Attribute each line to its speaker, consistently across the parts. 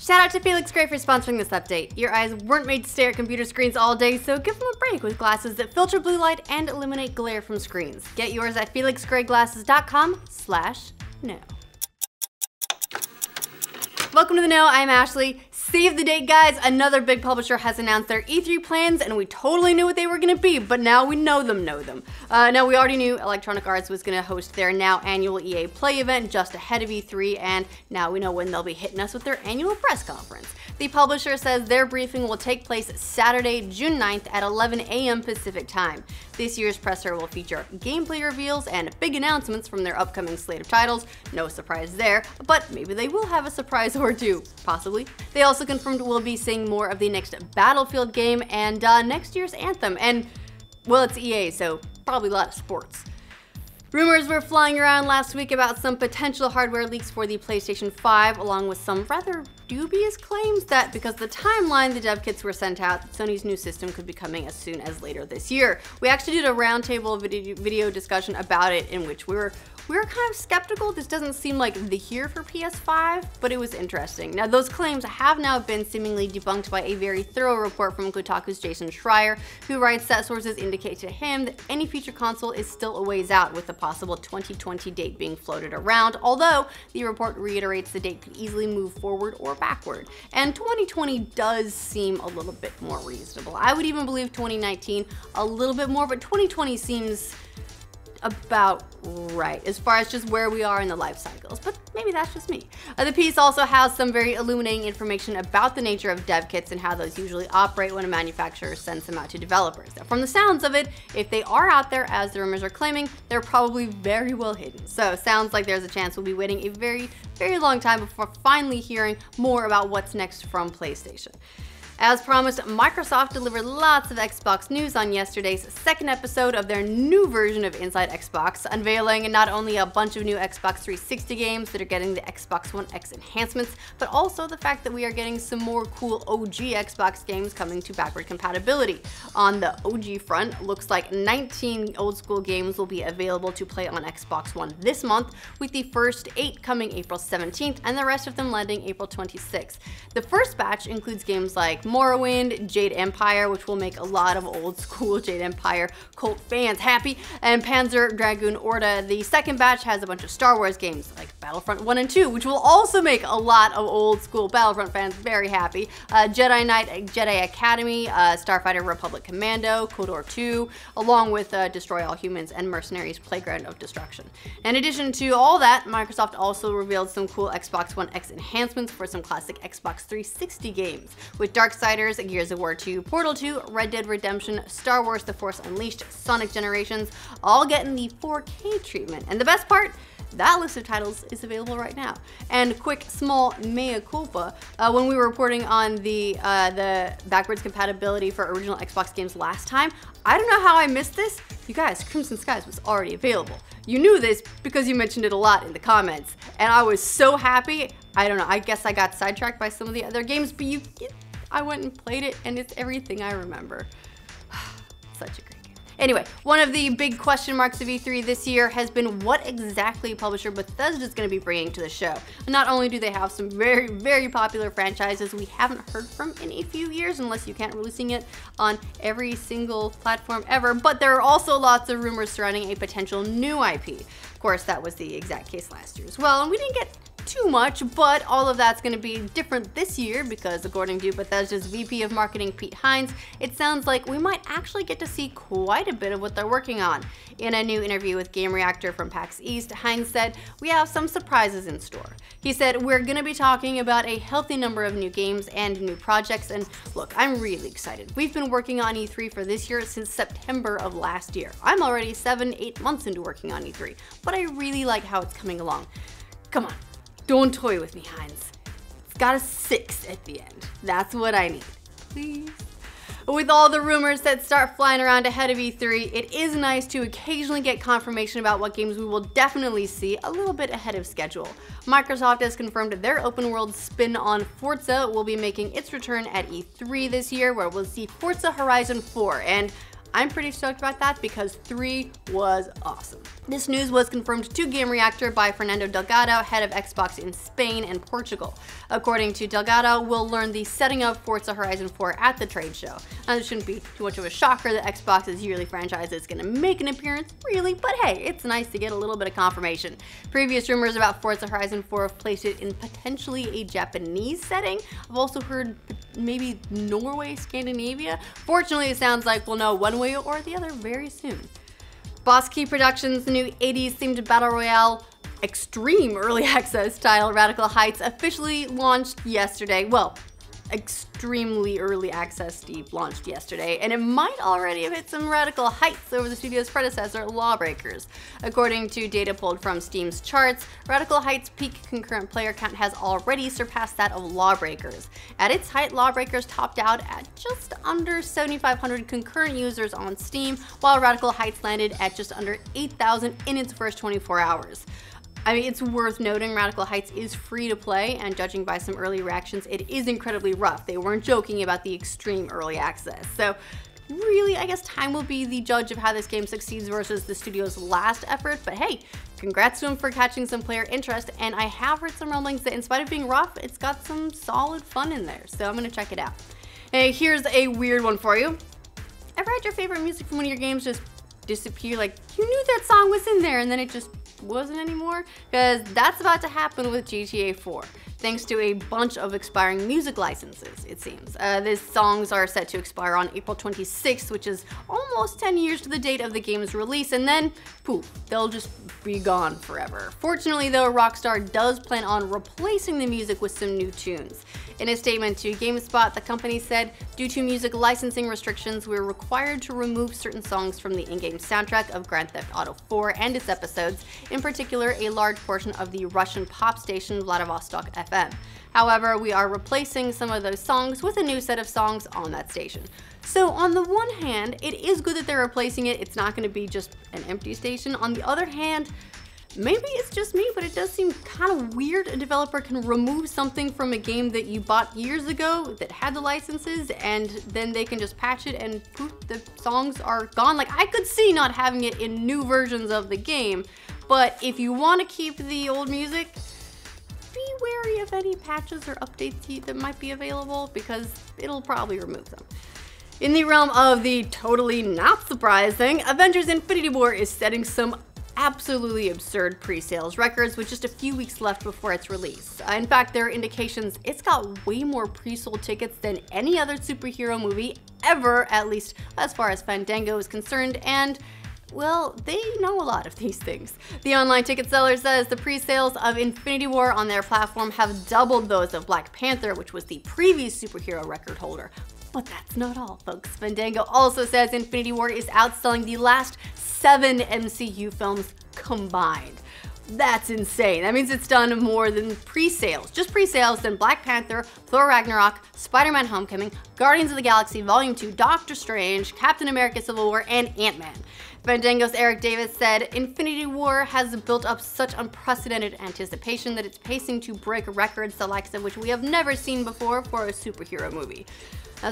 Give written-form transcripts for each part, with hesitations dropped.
Speaker 1: Shout out to Felix Gray for sponsoring this update. Your eyes weren't made to stare at computer screens all day, so give them a break with glasses that filter blue light and eliminate glare from screens. Get yours at felixgrayglasses.com/no. Welcome to the Know, I'm Ashley. Save the date, guys! Another big publisher has announced their E3 plans, and we totally knew what they were gonna be, but now we know them. Now, we already knew Electronic Arts was gonna host their now annual EA Play event just ahead of E3, and now we know when they'll be hitting us with their annual press conference. The publisher says their briefing will take place Saturday, June 9th at 11 a.m. Pacific time. This year's presser will feature gameplay reveals and big announcements from their upcoming slate of titles. No surprise there, but maybe they will have a surprise or two, possibly. They also confirmed we'll be seeing more of the next Battlefield game and next year's Anthem. And, well, it's EA, so probably a lot of sports. Rumors were flying around last week about some potential hardware leaks for the PlayStation 5, along with some rather dubious claims that because the timeline the dev kits were sent out, Sony's new system could be coming as soon as later this year. We actually did a roundtable video discussion about it in which we were kind of skeptical. This doesn't seem like the year for PS5, but it was interesting. Now, those claims have now been seemingly debunked by a very thorough report from Kotaku's Jason Schreier, who writes that sources indicate to him that any future console is still a ways out, with the possible 2020 date being floated around, although the report reiterates the date could easily move forward or backward. And 2020 does seem a little bit more reasonable. I would even believe 2019 a little bit more, but 2020 seems about right as far as just where we are in the life cycles, but maybe that's just me. The piece also has some very illuminating information about the nature of dev kits and how those usually operate when a manufacturer sends them out to developers. Now, from the sounds of it, if they are out there as the rumors are claiming, they're probably very well hidden. So sounds like there's a chance we'll be waiting a very, very long time before finally hearing more about what's next from PlayStation. As promised, Microsoft delivered lots of Xbox news on yesterday's second episode of their new version of Inside Xbox, unveiling not only a bunch of new Xbox 360 games that are getting the Xbox One X enhancements, but also the fact that we are getting some more cool OG Xbox games coming to backward compatibility. On the OG front, looks like 19 old school games will be available to play on Xbox One this month, with the first 8 coming April 17th and the rest of them landing April 26th. The first batch includes games like Morrowind, Jade Empire, which will make a lot of old school Jade Empire cult fans happy, and Panzer Dragoon Orta. The second batch has a bunch of Star Wars games like Battlefront 1 and 2, which will also make a lot of old school Battlefront fans very happy. Jedi Knight, Jedi Academy, Starfighter Republic Commando, KOTOR 2, along with Destroy All Humans and Mercenaries Playground of Destruction. In addition to all that, Microsoft also revealed some cool Xbox One X enhancements for some classic Xbox 360 games, with Darksiders, Gears of War 2, Portal 2, Red Dead Redemption, Star Wars The Force Unleashed, Sonic Generations, all getting the 4K treatment. And the best part, that list of titles is available right now. And quick, small mea culpa, when we were reporting on the backwards compatibility for original Xbox games last time, I don't know how I missed this. You guys, Crimson Skies was already available. You knew this because you mentioned it a lot in the comments, and I was so happy. I don't know, I guess I got sidetracked by some of the other games, but I went and played it, and it's everything I remember. Such a great game. Anyway, one of the big question marks of E3 this year has been what exactly publisher Bethesda is going to be bringing to the show. Not only do they have some very, very popular franchises we haven't heard from in a few years, unless you can't releasing it on every single platform ever, but there are also lots of rumors surrounding a potential new IP. Of course, that was the exact case last year as well, and we didn't get too much, but all of that's going to be different this year because according to Bethesda's VP of Marketing, Pete Hines, it sounds like we might actually get to see quite a bit of what they're working on. In a new interview with Game Reactor from PAX East, Hines said, "We have some surprises in store." He said, "We're going to be talking about a healthy number of new games and new projects, and look, I'm really excited. We've been working on E3 for this year since September of last year. I'm already 7-8 months into working on E3, but I really like how it's coming along. Come on. Don't toy with me, Hines. It's got a 6 at the end. That's what I need. Please." With all the rumors that start flying around ahead of E3, it is nice to occasionally get confirmation about what games we will definitely see a little bit ahead of schedule. Microsoft has confirmed their open world spin on Forza will be making its return at E3 this year, where we'll see Forza Horizon 4, and I'm pretty stoked about that because 3 was awesome. This news was confirmed to Game Reactor by Fernando Delgado, head of Xbox in Spain and Portugal. According to Delgado, we'll learn the setting of Forza Horizon 4 at the trade show. Now, this shouldn't be too much of a shocker that Xbox's yearly franchise is going to make an appearance, really, but hey, it's nice to get a little bit of confirmation. Previous rumors about Forza Horizon 4 have placed it in potentially a Japanese setting. I've also heard maybe Norway, Scandinavia. Fortunately, it sounds like we'll know one way or the other very soon. Boss Key Productions' new 80s themed battle royale extreme early access title Radical Heights officially launched yesterday. Well, extremely early access Steve launched yesterday, and it might already have hit some radical heights over the studio's predecessor, Lawbreakers. According to data pulled from Steam's charts, Radical Heights' peak concurrent player count has already surpassed that of Lawbreakers. At its height, Lawbreakers topped out at just under 7,500 concurrent users on Steam, while Radical Heights landed at just under 8,000 in its first 24 hours. I mean, it's worth noting Radical Heights is free to play, and judging by some early reactions, it is incredibly rough. They weren't joking about the extreme early access. So really, I guess time will be the judge of how this game succeeds versus the studio's last effort, but hey, congrats to them for catching some player interest, and I have heard some rumblings that in spite of being rough, it's got some solid fun in there, so I'm gonna check it out. Hey, here's a weird one for you. Ever had your favorite music from one of your games just disappear? Like, you knew that song was in there and then it just wasn't anymore? Because that's about to happen with GTA 4, thanks to a bunch of expiring music licenses, it seems. These songs are set to expire on April 26th, which is almost 10 years to the date of the game's release, and then, poof, they'll just be gone forever. Fortunately, though, Rockstar does plan on replacing the music with some new tunes. In a statement to GameSpot, the company said, due to music licensing restrictions, we're required to remove certain songs from the in-game soundtrack of Grand Theft Auto 4 and its episodes, in particular a large portion of the Russian pop station Vladivostok FM. However, we are replacing some of those songs with a new set of songs on that station. So on the one hand, it is good that they're replacing it. It's not going to be just an empty station. On the other hand, maybe it's just me, but it does seem kind of weird a developer can remove something from a game that you bought years ago that had the licenses, and then they can just patch it and poof, the songs are gone. Like, I could see not having it in new versions of the game, but if you want to keep the old music, be wary of any patches or updates that might be available, because it'll probably remove them. In the realm of the totally not surprising, Avengers Infinity War is setting some absolutely absurd pre-sales records with just a few weeks left before its release. In fact, there are indications it's got way more pre-sold tickets than any other superhero movie ever, at least as far as Fandango is concerned, and well, they know a lot of these things. The online ticket seller says the pre-sales of Infinity War on their platform have doubled those of Black Panther, which was the previous superhero record holder. But that's not all, folks. Fandango also says Infinity War is outselling the last 7 MCU films combined. That's insane. That means it's done more than pre-sales, just pre-sales, than Black Panther, Thor Ragnarok, Spider-Man Homecoming, Guardians of the Galaxy Volume 2, Doctor Strange, Captain America Civil War, and Ant-Man. Fandango's Eric Davis said, Infinity War has built up such unprecedented anticipation that it's pacing to break records the likes of which we have never seen before for a superhero movie.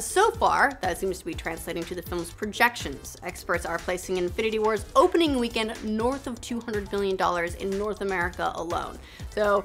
Speaker 1: So far, that seems to be translating to the film's projections. Experts are placing Infinity War's opening weekend north of $200 million in North America alone. So,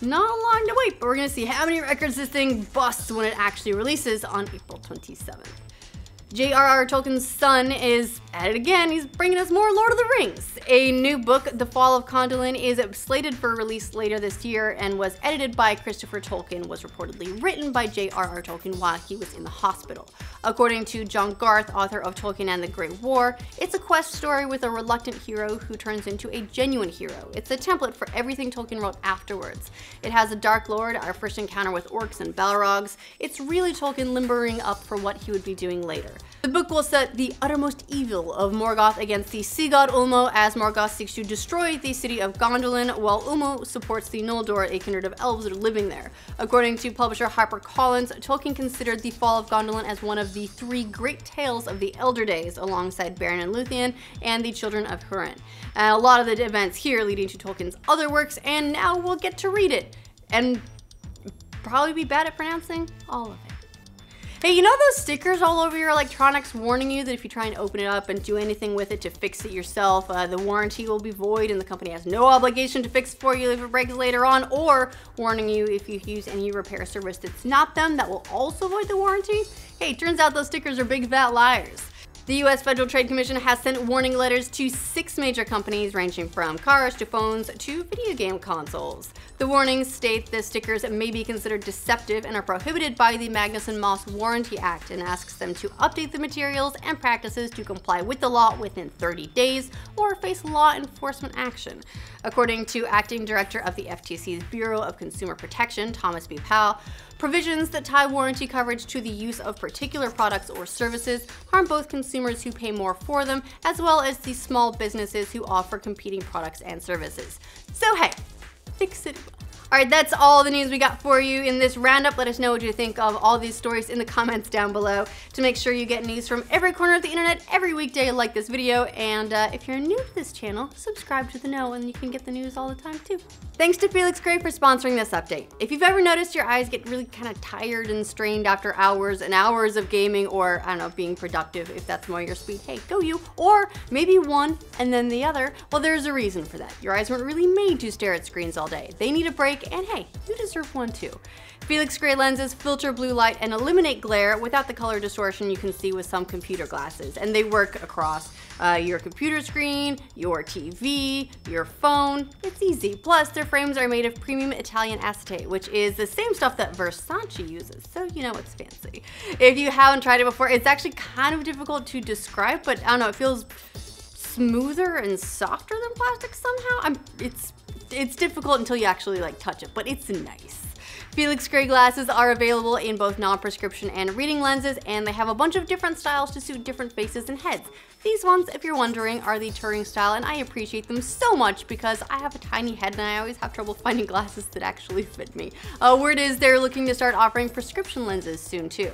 Speaker 1: not long to wait, but we're gonna see how many records this thing busts when it actually releases on April 27th. J.R.R. Tolkien's son is at it again. He's bringing us more Lord of the Rings. A new book, The Fall of Kdin, is slated for release later this year and was edited by Christopher Tolkien, was reportedly written by J.R.R. Tolkien while he was in the hospital. According to John Garth, author of Tolkien and the Great War, it's a quest story with a reluctant hero who turns into a genuine hero. It's a template for everything Tolkien wrote afterwards. It has a Dark Lord, our first encounter with orcs and Balrogs. It's really Tolkien limbering up for what he would be doing later. The book will set the uttermost evil of Morgoth against the sea god Ulmo as Morgoth seeks to destroy the city of Gondolin, while Ulmo supports the Noldor, a kindred of elves that are living there. According to publisher HarperCollins, Tolkien considered The Fall of Gondolin as one of the 3 great tales of the Elder Days, alongside Beren and Luthien and the Children of Húrin. A lot of the events here leading to Tolkien's other works, and now we'll get to read it, and probably be bad at pronouncing all of it. Hey, you know those stickers all over your electronics warning you that if you try and open it up and do anything with it to fix it yourself, the warranty will be void and the company has no obligation to fix it for you if it breaks later on, or warning you if you use any repair service that's not them, that will also void the warranty? Hey, turns out those stickers are big fat liars. The U.S. Federal Trade Commission has sent warning letters to 6 major companies ranging from cars to phones to video game consoles. The warnings state the stickers may be considered deceptive and are prohibited by the Magnuson-Moss Warranty Act, and asks them to update the materials and practices to comply with the law within 30 days or face law enforcement action. According to Acting Director of the FTC's Bureau of Consumer Protection, Thomas B. Powell, provisions that tie warranty coverage to the use of particular products or services harm both consumers who pay more for them, as well as the small businesses who offer competing products and services. So hey, fix it. All right, that's all the news we got for you in this roundup. Let us know what you think of all these stories in the comments down below. To make sure you get news from every corner of the internet every weekday, like this video. And if you're new to this channel, subscribe to The Know and you can get the news all the time too. Thanks to Felix Gray for sponsoring this update. If you've ever noticed your eyes get really kind of tired and strained after hours and hours of gaming, or I don't know, being productive, if that's more your speed, hey, go you. Or maybe one and then the other, well, there's a reason for that. Your eyes weren't really made to stare at screens all day. They need a break, and hey, you deserve one too. Felix Gray lenses filter blue light and eliminate glare without the color distortion you can see with some computer glasses, and they work across your computer screen, your TV, your phone. It's easy. Plus, their frames are made of premium Italian acetate, which is the same stuff that Versace uses, so you know it's fancy. If you haven't tried it before, it's actually kind of difficult to describe, but I don't know, it feels smoother and softer than plastic somehow. It's difficult until you actually touch it, but it's nice. Felix Gray glasses are available in both non-prescription and reading lenses, and they have a bunch of different styles to suit different faces and heads. These ones, if you're wondering, are the touring style, and I appreciate them so much because I have a tiny head and I always have trouble finding glasses that actually fit me. Word is they're looking to start offering prescription lenses soon too.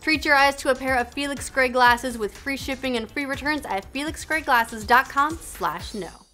Speaker 1: Treat your eyes to a pair of Felix Gray glasses with free shipping and free returns at felixgrayglasses.com/know.